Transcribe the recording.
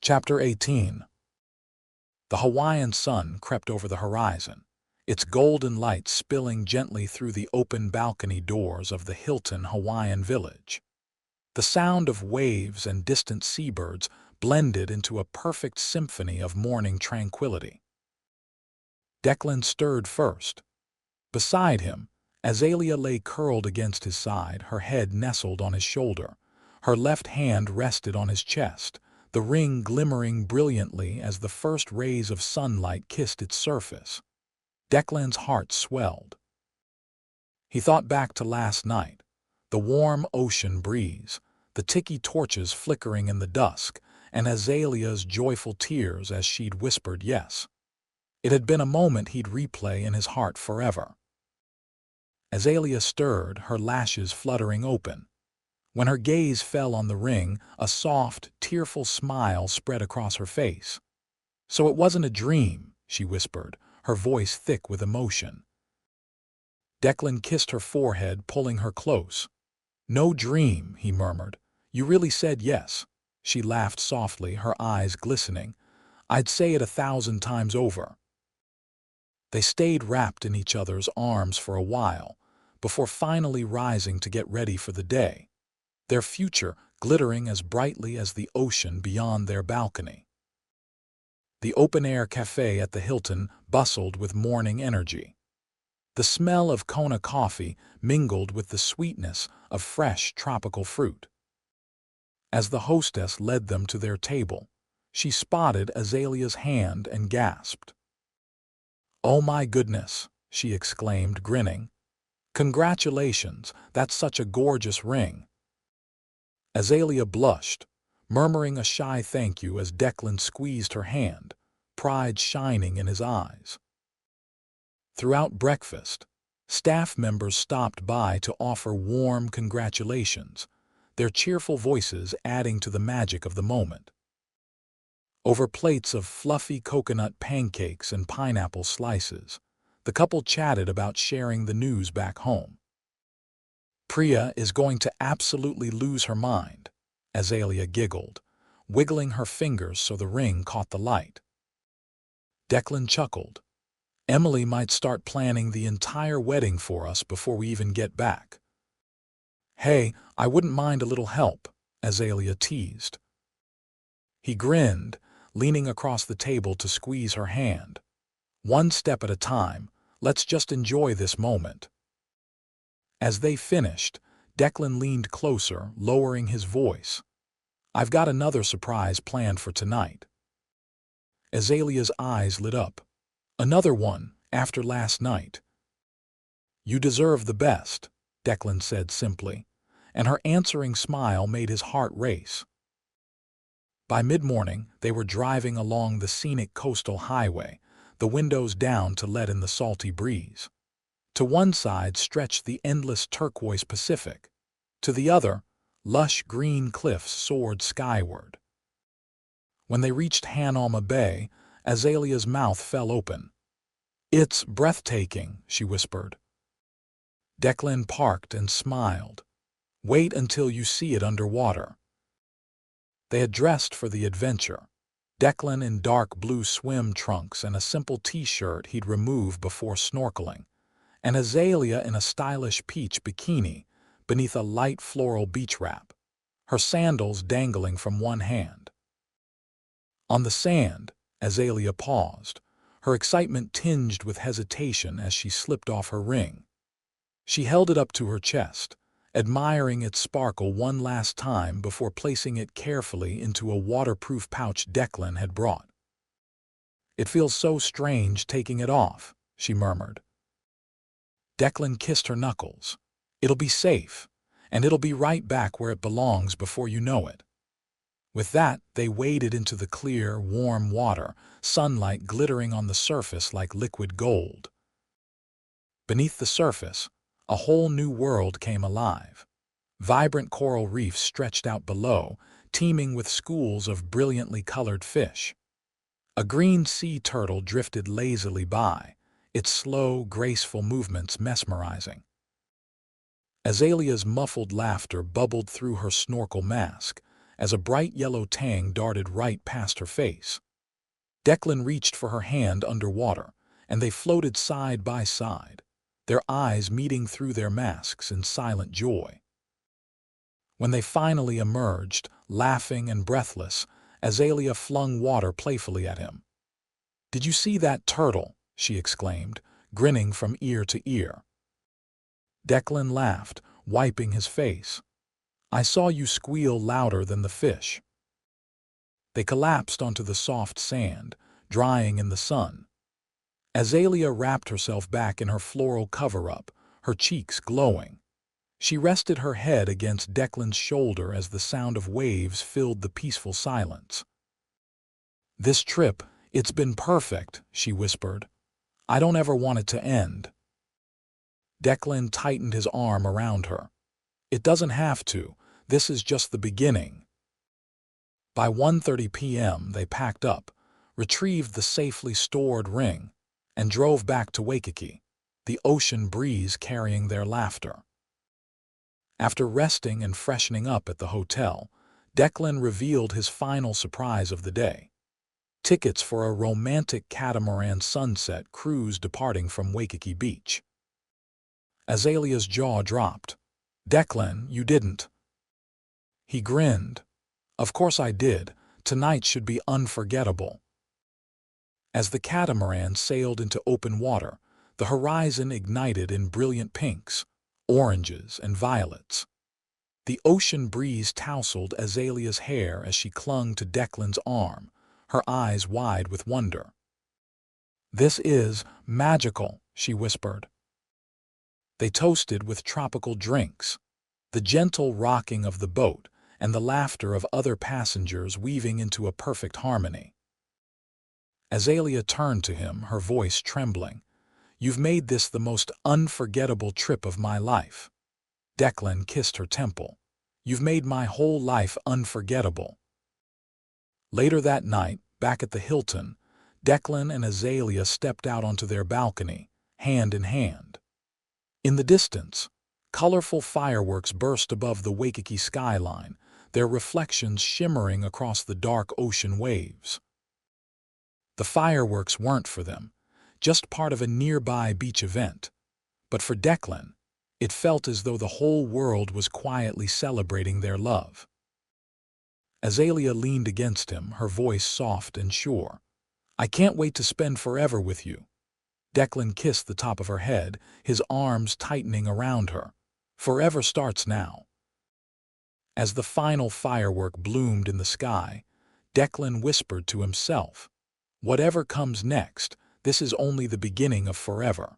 Chapter 18. The Hawaiian sun crept over the horizon, its golden light spilling gently through the open balcony doors of the Hilton Hawaiian village. The sound of waves and distant seabirds blended into a perfect symphony of morning tranquility. Declan stirred first. Beside him, Azalea lay curled against his side, her head nestled on his shoulder. Her left hand rested on his chest, the ring glimmering brilliantly as the first rays of sunlight kissed its surface. Declan's heart swelled. He thought back to last night, the warm ocean breeze, the tiki torches flickering in the dusk, and Azalea's joyful tears as she'd whispered yes. It had been a moment he'd replay in his heart forever. Azalea stirred, her lashes fluttering open. When her gaze fell on the ring, a soft, tearful smile spread across her face. "So it wasn't a dream," she whispered, her voice thick with emotion. Declan kissed her forehead, pulling her close. "No dream," he murmured. "You really said yes." She laughed softly, her eyes glistening. "I'd say it 1,000 times over." They stayed wrapped in each other's arms for a while, before finally rising to get ready for the day, their future glittering as brightly as the ocean beyond their balcony. The open-air cafe at the Hilton bustled with morning energy. The smell of Kona coffee mingled with the sweetness of fresh tropical fruit. As the hostess led them to their table, she spotted Azalea's hand and gasped. "Oh my goodness," she exclaimed, grinning. "Congratulations, that's such a gorgeous ring." Azalea blushed, murmuring a shy thank you as Declan squeezed her hand, pride shining in his eyes. Throughout breakfast, staff members stopped by to offer warm congratulations, their cheerful voices adding to the magic of the moment. Over plates of fluffy coconut pancakes and pineapple slices, the couple chatted about sharing the news back home. "Priya is going to absolutely lose her mind," Azalea giggled, wiggling her fingers so the ring caught the light. Declan chuckled. "Emily might start planning the entire wedding for us before we even get back." "Hey, I wouldn't mind a little help," Azalea teased. He grinned, leaning across the table to squeeze her hand. "One step at a time, let's just enjoy this moment." As they finished, Declan leaned closer, lowering his voice. "I've got another surprise planned for tonight." Azalea's eyes lit up. "Another one, after last night?" "You deserve the best," Declan said simply, and her answering smile made his heart race. By mid-morning, they were driving along the scenic coastal highway, the windows down to let in the salty breeze. To one side stretched the endless turquoise Pacific. To the other, lush green cliffs soared skyward. When they reached Hanalma Bay, Azalea's mouth fell open. "It's breathtaking," she whispered. Declan parked and smiled. "Wait until you see it underwater." They had dressed for the adventure, Declan in dark blue swim trunks and a simple t-shirt he'd remove before snorkeling, and Azalea in a stylish peach bikini beneath a light floral beach wrap, her sandals dangling from one hand. On the sand, Azalea paused, her excitement tinged with hesitation as she slipped off her ring. She held it up to her chest, admiring its sparkle one last time before placing it carefully into a waterproof pouch Declan had brought. "It feels so strange taking it off," she murmured. Declan kissed her knuckles. "It'll be safe, and it'll be right back where it belongs before you know it." With that, they waded into the clear, warm water, sunlight glittering on the surface like liquid gold. Beneath the surface, a whole new world came alive. Vibrant coral reefs stretched out below, teeming with schools of brilliantly colored fish. A green sea turtle drifted lazily by, its slow, graceful movements mesmerizing. Azalea's muffled laughter bubbled through her snorkel mask, as a bright yellow tang darted right past her face. Declan reached for her hand underwater, and they floated side by side, their eyes meeting through their masks in silent joy. When they finally emerged, laughing and breathless, Azalea flung water playfully at him. "Did you see that turtle?" she exclaimed, grinning from ear to ear. Declan laughed, wiping his face. "I saw you squeal louder than the fish." They collapsed onto the soft sand, drying in the sun. Azalea wrapped herself back in her floral cover-up, her cheeks glowing. She rested her head against Declan's shoulder as the sound of waves filled the peaceful silence. "This trip, it's been perfect," she whispered. "I don't ever want it to end." Declan tightened his arm around her. "It doesn't have to. This is just the beginning." By 1:30 p.m. they packed up, retrieved the safely stored ring, and drove back to Waikiki, the ocean breeze carrying their laughter. After resting and freshening up at the hotel, Declan revealed his final surprise of the day: tickets for a romantic catamaran sunset cruise departing from Waikiki Beach. Azalea's jaw dropped. "Declan, you didn't." He grinned. "Of course I did. Tonight should be unforgettable." As the catamaran sailed into open water, the horizon ignited in brilliant pinks, oranges, and violets. The ocean breeze tousled Azalea's hair as she clung to Declan's arm, her eyes wide with wonder. "This is magical," she whispered. They toasted with tropical drinks, the gentle rocking of the boat and the laughter of other passengers weaving into a perfect harmony. Azalea turned to him, her voice trembling. "You've made this the most unforgettable trip of my life." Declan kissed her temple. "You've made my whole life unforgettable." Later that night, back at the Hilton, Declan and Azalea stepped out onto their balcony, hand in hand. In the distance, colorful fireworks burst above the Waikiki skyline, their reflections shimmering across the dark ocean waves. The fireworks weren't for them, just part of a nearby beach event. But for Declan, it felt as though the whole world was quietly celebrating their love. Azalea leaned against him, her voice soft and sure. "I can't wait to spend forever with you." Declan kissed the top of her head, his arms tightening around her. "Forever starts now." As the final firework bloomed in the sky, Declan whispered to himself, "Whatever comes next, this is only the beginning of forever."